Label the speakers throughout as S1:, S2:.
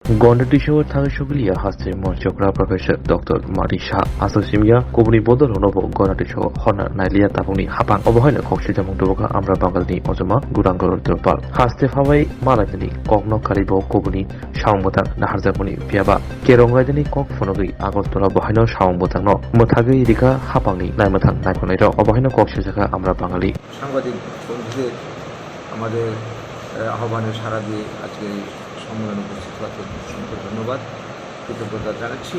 S1: Gondadisho Tangashubilia has the Monchokra Professor Dr. Marisha Asosimia, Kubni Bodor Honobo, Gondadisho, Honor, Nilia Tabuni, Hapan, Obohana, Koksha Mundoka, Amra Bangali, Ozama, Gurangor Topal, Haste Hawaii, Malagani, Kogno Karibo, Kobuni, Shaumbotan, Naharzapuni, Piaba, Kerongradani, Kok Fonogi, Agostola Bohino, Shaumbotano, Motagi Rika, Hapani, Naimatan, Nakonero, Obohino Koksha, Amra Bangali.
S2: সাংবাদিক বন্ধুদের আমাদের আহ্বানে সাড়া দিয়ে আজকে সম্মেলনে উপস্থিত থাকার অসংখ্য ধন্যবাদ, কৃতজ্ঞতা জানাচ্ছি।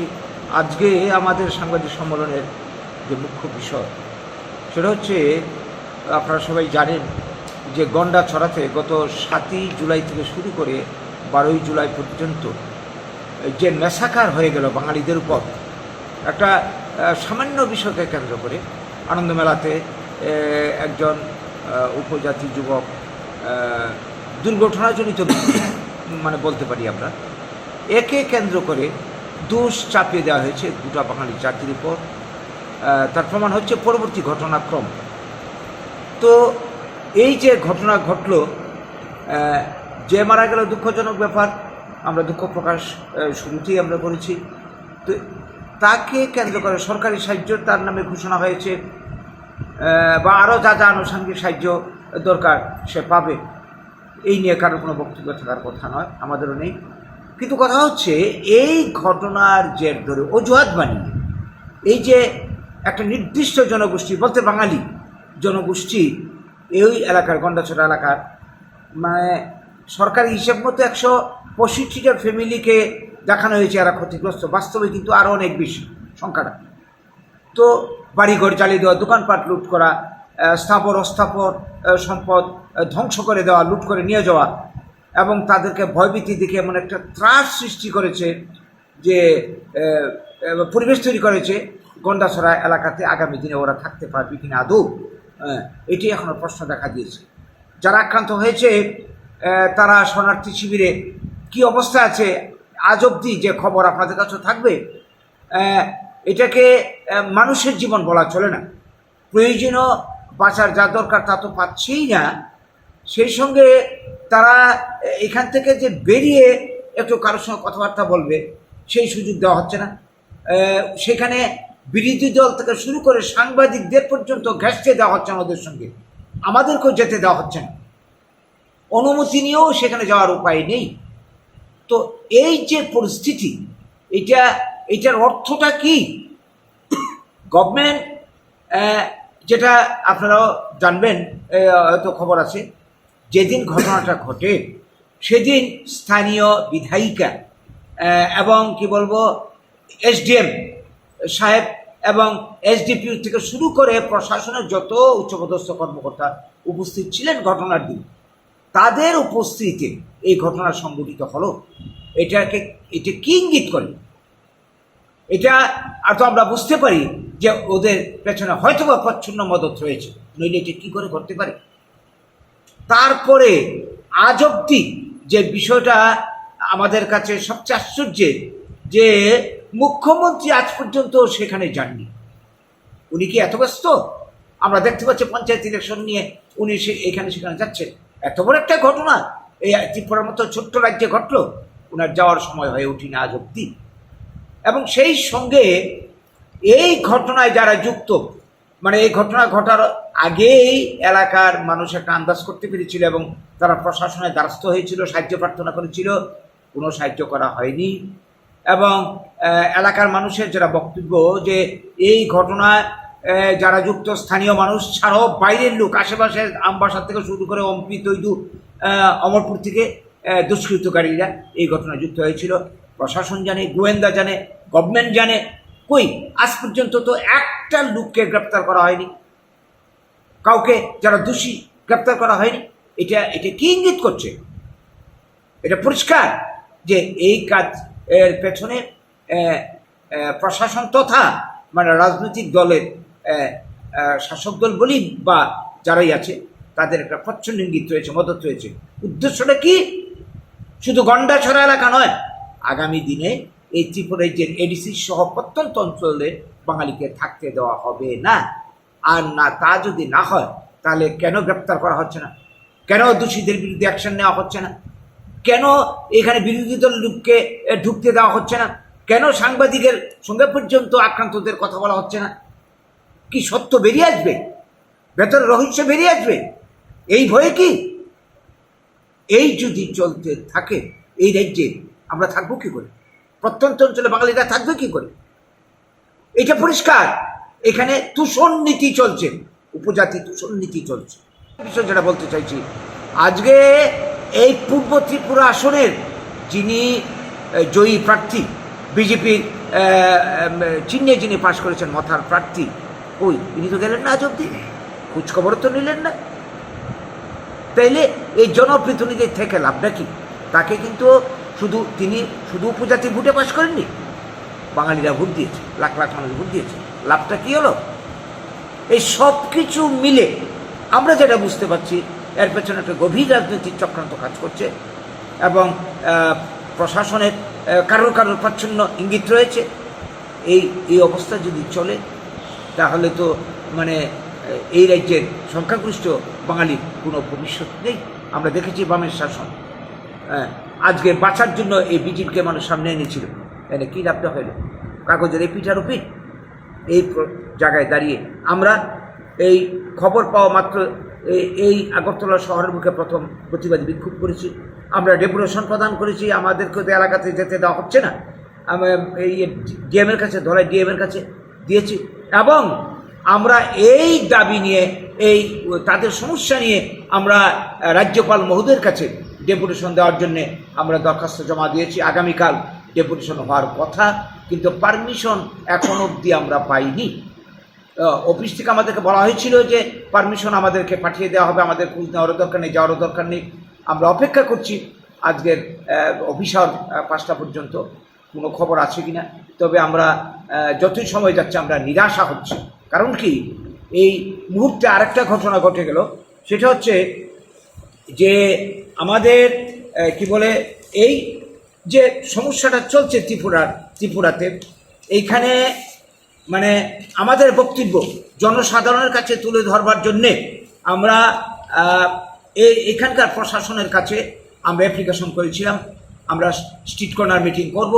S2: আজকে আমাদের সাংবাদিক সম্মেলনের যে মুখ্য বিষয় সেটা হচ্ছে, আপনারা সবাই জানেন যে গন্ডাছড়াতে গত 7ই জুলাই থেকে শুরু করে 12ই জুলাই পর্যন্ত যে ম্যাসাকার হয়ে গেল বাঙালিদের উপর, একটা সামান্য বিষয়কে কেন্দ্র করে আনন্দমেলাতে একজন উপজাতি যুবক দুর্ঘটনাজনিত মানে বলতে পারি আমরা, একে কেন্দ্র করে দোষ চাপিয়ে দেওয়া হয়েছে গোটা বাঙালি জাতির উপর। তার প্রমাণ হচ্ছে পরবর্তী ঘটনাক্রম। তো এই যে ঘটনা ঘটল, যে মারা গেল দুঃখজনক ব্যাপার, আমরা দুঃখ প্রকাশ শুরুতেই আমরা করেছি। তো তাকে কেন্দ্র করে সরকারি সাহায্য তার নামে ঘোষণা হয়েছে, বা আরও যা যা আনুষঙ্গিক সাহায্য দরকার সে পাবে। এই নিয়ে কারোর কোনো বক্তব্য থাকার কথা নয়, আমাদেরও নেই। কিন্তু কথা হচ্ছে, এই ঘটনার জের ধরে অজুহাত বানিয়ে এই যে একটা নির্দিষ্ট জনগোষ্ঠী বলতে বাঙালি জনগোষ্ঠী, এই এলাকার গন্ডাছড়া এলাকার মানে সরকারি হিসেব মতো 165টা ফ্যামিলিকে দেখানো হয়েছে এরা ক্ষতিগ্রস্ত, বাস্তবে কিন্তু আরও অনেক বেশি সংখ্যাটা। তো বাড়িঘর জ্বালিয়ে দেওয়া, দোকানপাট লুট করা, স্থাবর অস্থাবর সম্পদ ধ্বংস করে দেওয়া, লুট করে নিয়ে যাওয়া, এবং তাদেরকে ভয়ভীতি দেখে এমন একটা ত্রাস সৃষ্টি করেছে যে পরিবেশ তৈরি করেছে গন্ডাছড়া এলাকাতে আগামী দিনে ওরা থাকতে পারবে কিনা আদৌ, এটি এখনও প্রশ্ন দেখা দিয়েছে। যারা আক্রান্ত হয়েছে তারা শরণার্থী শিবিরে কি অবস্থা আছে আজ অবধি যে খবর আপনাদের কাছে থাকবে, এটাকে মানুষের জীবন বলা চলে না। প্রয়োজনীয় বাঁচার যা দরকার তা তো পাচ্ছেই না, সেই সঙ্গে তারা এখান থেকে যে বেরিয়ে একটু কারোর সঙ্গে কথাবার্তা বলবে সেই সুযোগ দেওয়া হচ্ছে না। সেখানে বিরোধী দল থেকে শুরু করে সাংবাদিকদের পর্যন্ত ঘেঁষতে দেওয়া হচ্ছে না, ওদের সঙ্গে আমাদেরকেও যেতে দেওয়া হচ্ছে না, অনুমতি নিয়েও সেখানে যাওয়ার উপায় নেই। তো এই যে পরিস্থিতি, এটার অর্থটা কি? গভর্নমেন্ট, যেটা আপনারাও জানবেন, হয়তো খবর আছে, যেদিন ঘটনাটা ঘটে সেদিন স্থানীয় বিধায়িকা এবং কি বলবো এসডিএম সাহেব এবং এসডিপিউ থেকে শুরু করে প্রশাসনের যত উচ্চপদস্থ কর্মকর্তা উপস্থিত ছিলেন ঘটনার দিন, তাদের উপস্থিতিতে এই ঘটনা সংঘটিত হলো। এটা কি ইঙ্গিত করে? এটা আর তো আমরা বুঝতে পারি যে ওদের পেছনে হয়তো বা প্রচ্ছন্ন মদত রয়েছে, নইলে এটা কী করে করতে পারে? তারপরে আজ অবধি যে বিষয়টা আমাদের কাছে সবচেয়ে আশ্চর্যের, যে মুখ্যমন্ত্রী আজ পর্যন্ত সেখানে যাননি। উনি কি এত ব্যস্ত? আমরা দেখতে পাচ্ছি পঞ্চায়েত ইলেকশন নিয়ে উনি এখানে সেখানে যাচ্ছেন। এত বড় একটা ঘটনা এই ত্রিপুরার মতো ছোট্ট রাজ্যে ঘটলো, ওনার যাওয়ার সময় হয়ে উঠিনি আজ অবধি। এবং সেই সঙ্গে এই ঘটনায় যারা যুক্ত, মানে এই ঘটনা ঘটার আগেই এলাকার মানুষ একটা আন্দাজ করতে পেরেছিল এবং তারা প্রশাসনের দ্বারস্থ হয়েছিল, সাহায্য প্রার্থনা করেছিল, কোনো সাহায্য করা হয়নি। এবং এলাকার মানুষের যারা বক্তব্য যে এই ঘটনায় যারা যুক্ত স্থানীয় মানুষ ছাড়াও বাইরের লোক, আশেপাশের আমবাসা থেকে শুরু করে অম্পি, তৈদু, অমরপুর থেকে দুষ্কৃতকারীরা এই ঘটনায় যুক্ত হয়েছিল। প্রশাসন জানে, গোয়েন্দা জানে, গভর্নমেন্ট জানে, কই আজ পর্যন্ত তো একটা লোককে গ্রেপ্তার করা হয়নি, কাউকে যারা দোষী গ্রেপ্তার করা হয়নি। এটা কি ইঙ্গিত করছে? এটা পরিষ্কার যে এই কাজ এর পেছনে প্রশাসন তথা মানে রাজনৈতিক দলের শাসক দল বলি বা যারাই আছে তাদের একটা প্রচ্ছন্ন ইঙ্গিত রয়েছে, মদত রয়েছে। উদ্দেশ্যটা কি? শুধু গন্ডাছড়া এলাকা নয়, আগামী দিনে এই ত্রিপুরা রাজ্যের এডিসি সহ প্রত্যন্ত অঞ্চলে বাঙালিকে থাকতে দেওয়া হবে না। আর না, তা যদি না হয় তাহলে কেন গ্রেপ্তার করা হচ্ছে না? কেন দোষীদের বিরুদ্ধে অ্যাকশন নেওয়া হচ্ছে না? কেন এখানে বিরোধী দলের লোককে ঢুকতে দেওয়া হচ্ছে না? কেন সাংবাদিকের সঙ্গে পর্যন্ত আক্রান্তদের কথা বলা হচ্ছে না? কি সত্য বেরিয়ে আসবে? ভেতরে রহস্য বেরিয়ে আসবে? এই ভয়ে কি? এই যদি চলতে থাকে এই রাজ্যে আমরা থাকবো কি করে? প্রত্যন্ত অঞ্চলে বাঙালিরা থাকবে কি করে? এটা পরিষ্কার। এখানে তুষণ নীতি চলছে, উপজাতি তুষণ নীতি চলছে। বিষয় যেটা বলতে চাইছি, আজকে এই পূর্ব ত্রিপুরা আসনের যিনি জয়ী প্রার্থী, বিজেপির চিহ্নে যিনি পাশ করেছেন মথার প্রার্থী, ওই ইনি তো গেলেন না আজ অব্দি, খোঁজখবরও তো নিলেন না। তাইলে এই জনপ্রতিনিধির থেকে লাভটা কি? তাকে কিন্তু তিনি শুধু উপজাতি ভোটে পাশ করেননি, বাঙালিরা ভোট দিয়েছে, লাখ লাখ মানুষ ভোট দিয়েছে। লাভটা কি হলো? এই সব কিছু মিলে আমরা যেটা বুঝতে পারছি, এর পেছনে একটা গভীর রাজনৈতিক চক্রান্ত কাজ করছে এবং প্রশাসনের কারোর প্রাচ্ছন্ন ইঙ্গিত রয়েছে। এই অবস্থা যদি চলে তাহলে তো মানে এই রাজ্যের সংখ্যাগরিষ্ঠ বাঙালির কোনো ভবিষ্যৎ নেই। আমরা দেখেছি বামের শাসন, আজকে বাঁচার জন্য এই বিজেপিকে মানুষ সামনে এনেছিল, এনে কী লাভটা হইল? কাগজের এই পিঠার পিঠ। এই জায়গায় দাঁড়িয়ে আমরা এই খবর পাওয়া মাত্র এই আগরতলা শহরের মুখে প্রথম প্রতিবাদী বিক্ষোভ করেছি, আমরা ডেপুটেশন প্রদান করেছি, আমাদেরকে তো এলাকাতে যেতে দেওয়া হচ্ছে না, এই ডিএমের কাছে, ধলাই ডিএমের কাছে দিয়েছি এবং আমরা এই দাবি নিয়ে, তাদের সমস্যা নিয়ে আমরা রাজ্যপাল মহোদয়ের কাছে ডেপুটেশন দেওয়ার জন্যে আমরা দরখাস্ত জমা দিয়েছি। আগামীকাল ডেপুটেশন হওয়ার কথা, কিন্তু পারমিশন এখন অবধি আমরা পাইনি। অফিস থেকে আমাদেরকে বলা হয়েছিল যে পারমিশন আমাদেরকে পাঠিয়ে দেওয়া হবে, আমাদের খোঁজ নেওয়ারও দরকার নেই, যাওয়ারও দরকার নেই। আমরা অপেক্ষা করছি আজকের অফিসার 5টা পর্যন্ত কোনো খবর আছে কিনা। তবে আমরা যতই সময় যাচ্ছে আমরা নিরাশা হচ্ছি। কারণ কি, এই মুহূর্তে আরেকটা ঘটনা ঘটে গেল, সেটা হচ্ছে যে আমাদের কি বলে, এই যে সমস্যাটা চলছে ত্রিপুরাতে, এইখানে মানে আমাদের বক্তব্য জনসাধারণের কাছে তুলে ধরবার জন্যে আমরা এখানকার প্রশাসনের কাছে আমরা অ্যাপ্লিকেশন করেছিলাম। আমরা স্ট্রিট কর্নার মিটিং করব,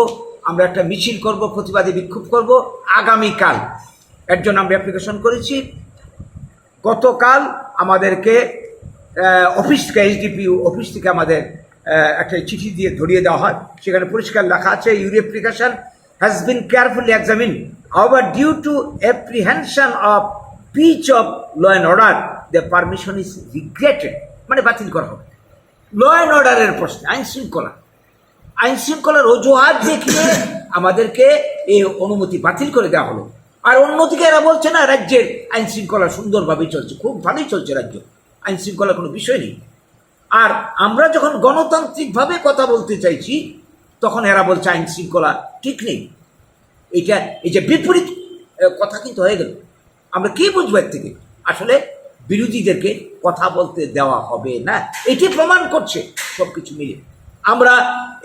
S2: আমরা একটা মিছিল করব, প্রতিবাদী বিক্ষোভ করব আগামীকাল। এর জন্য আমরা অ্যাপ্লিকেশন করেছি। গতকাল আমাদেরকে অফিস থেকে, এসডিপিউ অফিস থেকে আমাদের একটা চিঠি দিয়ে ধরিয়ে দেওয়া হয়। সেখানে পরিষ্কার লেখা আছে, your application has been carefully examined. However, due to apprehension of breach of law and order, the permission is regretted. মানে বাতিল করা হবে। ল অ্যান্ড অর্ডারের প্রশ্নে, আইন শৃঙ্খলার অজুহাত দেখিয়ে আমাদেরকে এই অনুমতি বাতিল করে দেওয়া হলো। আর অন্যদিকে এরা বলছে না রাজ্যের আইন শৃঙ্খলা সুন্দরভাবেই চলছে, খুব ভালোই চলছে রাজ্য, আইন শৃঙ্খলার কোনো বিষয় নেই। আর আমরা যখন গণতান্ত্রিকভাবে কথা বলতে চাইছি তখন এরা বলছে আইন শৃঙ্খলা ঠিক নেই। এই যে বিপরীত কথা কিন্তু হয়ে গেল। আমরা কি বুঝবো এর থেকে? আসলে বিরোধীদেরকে কথা বলতে দেওয়া হবে না, এটি প্রমাণ করছে সব কিছু মিলে। আমরা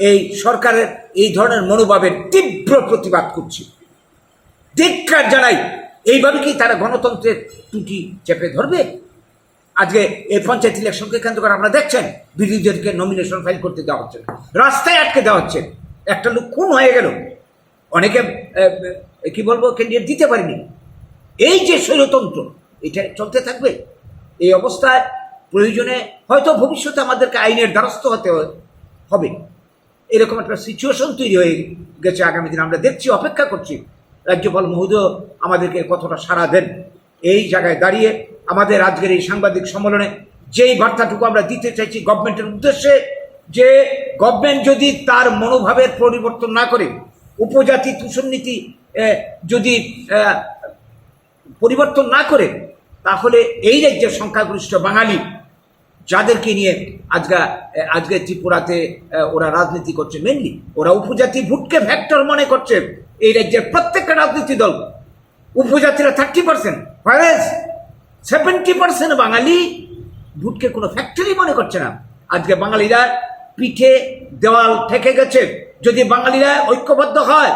S2: এই সরকারের এই ধরনের মনোভাবের তীব্র প্রতিবাদ করছি, ধিক্কার জানাই। এইভাবে কি তারা গণতন্ত্রের ত্রুটি চেপে ধরবে? আজকে এই পঞ্চায়েত ইলেকশনকে কেন্দ্র করে আপনারা দেখছেন বিরোধীদেরকে নমিনেশন ফাইল করতে দেওয়া হচ্ছে, রাস্তায় আটকে দেওয়া হচ্ছে। একটা লোক খুন হয়ে গেল, অনেকে কি বলবো ক্যান্ডিডেট দিতে পারেনি। এই যে স্বৈরতন্ত্র, এটা চলতে থাকবে। এই অবস্থায় প্রয়োজনে হয়তো ভবিষ্যতে আমাদেরকে আইনের দ্বারস্থ হতে হবে, এরকম একটা সিচুয়েশন তৈরি হয়ে গেছে। আগামী দিন আমরা দেখছি, অপেক্ষা করছি রাজ্যপাল মহোদয় আমাদেরকে কতটা সাড়া দেন। এই জায়গায় দাঁড়িয়ে আমাদের আজকের এই সাংবাদিক সম্মেলনে যেই বার্তাটুকু আমরা দিতে চাইছি গভর্নমেন্টের উদ্দেশ্যে, যে গভর্নমেন্ট যদি তার মনোভাবের পরিবর্তন না করে, উপজাতি তুষণ নীতি যদি পরিবর্তন না করে, তাহলে এই রাজ্যের সংখ্যাগরিষ্ঠ বাঙালি যাদেরকে নিয়ে আজকে ত্রিপুরাতে ওরা রাজনীতি করছে, মেনলি ওরা উপজাতি ভোটকে ফ্যাক্টর মনে করছে। এই রাজ্যের প্রত্যেকটা রাজনীতি দল উপজাতিরা 30%, 70% বাঙালি ভোটকে কোনো ফ্যাক্টরি মনে করছে না। আজকে বাঙালিরা পিঠে দেওয়াল ঠেকে গেছে। যদি বাঙালিরা ঐক্যবদ্ধ হয়,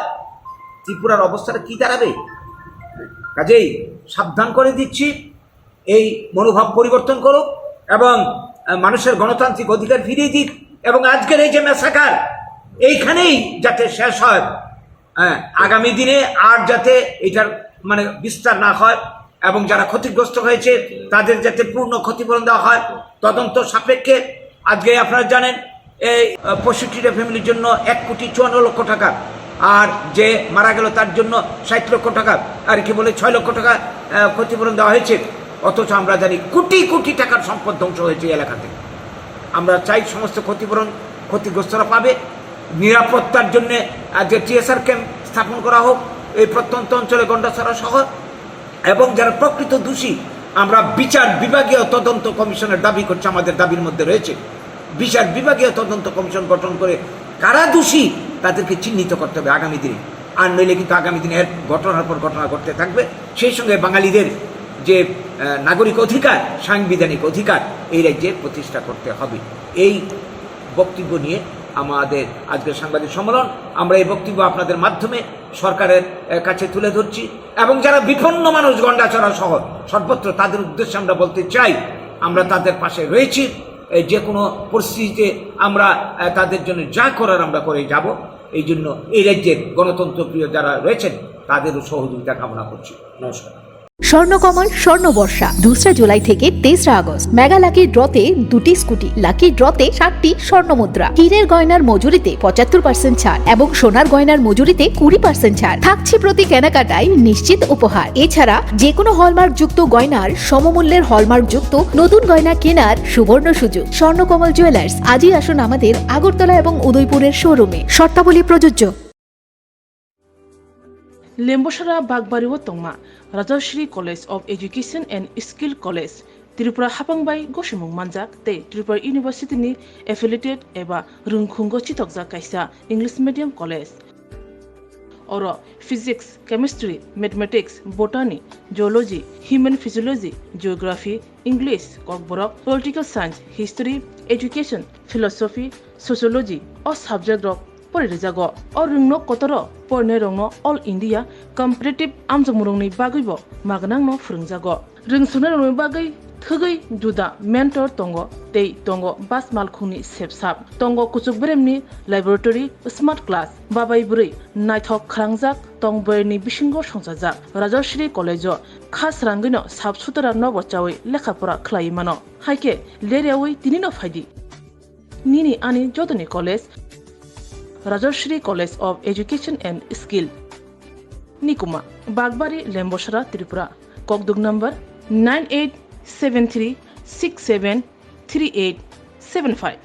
S2: ত্রিপুরার অবস্থাটা কি দাঁড়াবে? কাজেই সাবধান করে দিচ্ছি, এই মনোভাব পরিবর্তন করুক এবং মানুষের গণতান্ত্রিক অধিকার ফিরিয়ে দিক। এবং আজকের এই যে ম্যাসাকার এইখানেই যাতে শেষ হয়, হ্যাঁ, আগামী দিনে আর যাতে এটার মানে বিস্তার না হয় এবং যারা ক্ষতিগ্রস্ত হয়েছে তাদের যাতে পূর্ণ ক্ষতিপূরণ দেওয়া হয় তদন্ত সাপেক্ষে। আজকে আপনারা জানেন এই 65টা ফ্যামিলির জন্য 1,54,00,000 টাকা, আর যে মারা গেল তার জন্য 60 লক্ষ টাকা, আর কি বলে 6 লক্ষ টাকা ক্ষতিপূরণ দেওয়া হয়েছে। অথচ আমরা জানি কোটি কোটি টাকার সম্পদ ধ্বংস হয়েছে এই এলাকাতে। আমরা চাই সমস্ত ক্ষতিগ্রস্তরা পাবে। নিরাপত্তার জন্য যে টিএসআর ক্যাম্প স্থাপন করা হোক এই প্রত্যন্ত অঞ্চলে গন্ডাছড়া সহ, এবং যারা প্রকৃত দোষী আমরা বিচার বিভাগীয় তদন্ত কমিশনের দাবি করছি, আমাদের দাবির মধ্যে রয়েছে বিচার বিভাগীয় তদন্ত কমিশন গঠন করে কারা দোষী তাদেরকে চিহ্নিত করতে হবে আগামী দিনে। আর নইলে কিন্তু আগামী দিনে এর ঘটনার পর ঘটনা ঘটতে থাকবে। সেই সঙ্গে বাঙালিদের যে নাগরিক অধিকার, সাংবিধানিক অধিকার এই রাজ্যে প্রতিষ্ঠা করতে হবে। এই বক্তব্য নিয়ে আমাদের আজকের সাংবাদিক সম্মেলন। আমরা এই বক্তব্য আপনাদের মাধ্যমে সরকারের কাছে তুলে ধরছি, এবং যারা বিপন্ন মানুষ গন্ডাছড়া সহ সর্বত্র তাদের উদ্দেশ্যে আমরা বলতে চাই আমরা তাদের পাশে রয়েছি। যে কোনো পরিস্থিতিতে আমরা তাদের জন্য যা করার আমরা করে যাব। এই জন্য এই রাজ্যের গণতন্ত্রপ্রিয় যারা রয়েছেন তাদেরও সহযোগিতা কামনা করছি। নমস্কার।
S3: স্বর্ণকমল স্বর্ণবর্ষা 2 জুলাই থেকে 23 আগস্ট। মেগা লাকি ড্রতে 2টি স্কুটি, লাকি ড্রতে 7টি স্বর্ণমুদ্রা, হীরের গয়নার মজুরিতে 75% ছাড় এবং সোনার গয়নার মজুরিতে 20% ছাড় থাকছে প্রতি কেনাকাটায় নিশ্চিত উপহার। এছাড়া যে কোনো হলমার্ক যুক্ত গয়নার সমমূল্যের হলমার্ক যুক্ত নতুন গয়না কেনার সুবর্ণ সুযোগ। স্বর্ণকমল জুয়েলার্স, আজই আসুন আমাদের আগরতলা এবং উদয়পুরের শোরুমে। শর্তাবলী প্রযোজ্য।
S4: লেম্বসরা বাগবাড়িও তংমা Rajshree college of education and skill college Tripura हापांबाई गसिमुं मानजाक ते त्रिपुरा इउनिभार्सिटीनि एफिलिएटेड एबा रोंखुंगो चितकजाक कायसा इंग्लिश मीडियम कलेज और physics, chemistry, mathematics, botany, geology, human physiology, geography, English, Kokborok, political science, history, education, philosophy, sociology और सब्जेक्ट रक परिरेजागो और रोंनो कतरो परने रोंनो ऑल इंडिया कम्पिटिटिव आमजमुरंनि बागैबो मागनांनो फोरोंजागो रोंसुनो रोंनो बागै थगै जुदा मेंटर तंगो तै तंगो बास मालखुनि सेबसाब तंगो कुचुक बेरेमनि लैबोरेटरी स्मार्ट क्लास बाबाई बुरै नायथक खालांजाक तंबरनि बिसिंगो संजाजाक राजश्री कलेजो खास रांगैनो साबसुतरा नबचावै लेखाफोरा खलायमानो हायके लेरेवै तिनिनो फायदि निनि आनि जदनि college Rajshree college of education and skill निकुमा बागबारी लेम्बसरा त्रिपुरा ककदुग नंबर 9873673875।